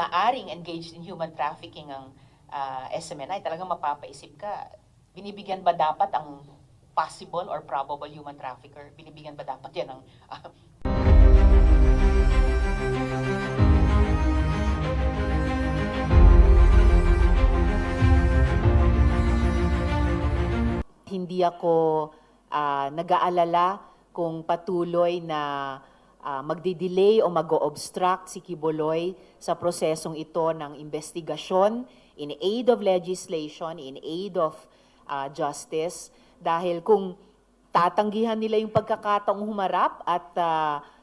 maaaring engaged in human trafficking ang SMNI, talagang mapapaisip ka, binibigyan ba dapat ang possible or probable human trafficker? Binibigyan ba dapat yan ng Hindi ako nag-aalala kung patuloy na magdi-delay o mag-o-obstruct si Quiboloy sa prosesong ito ng investigasyon in aid of legislation, in aid of justice. Dahil kung tatanggihan nila yung pagkakataong humarap at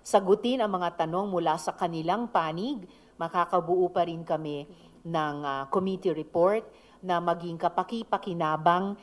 sagutin ang mga tanong mula sa kanilang panig, makakabuo pa rin kami ng committee report na maging kapaki-pakinabang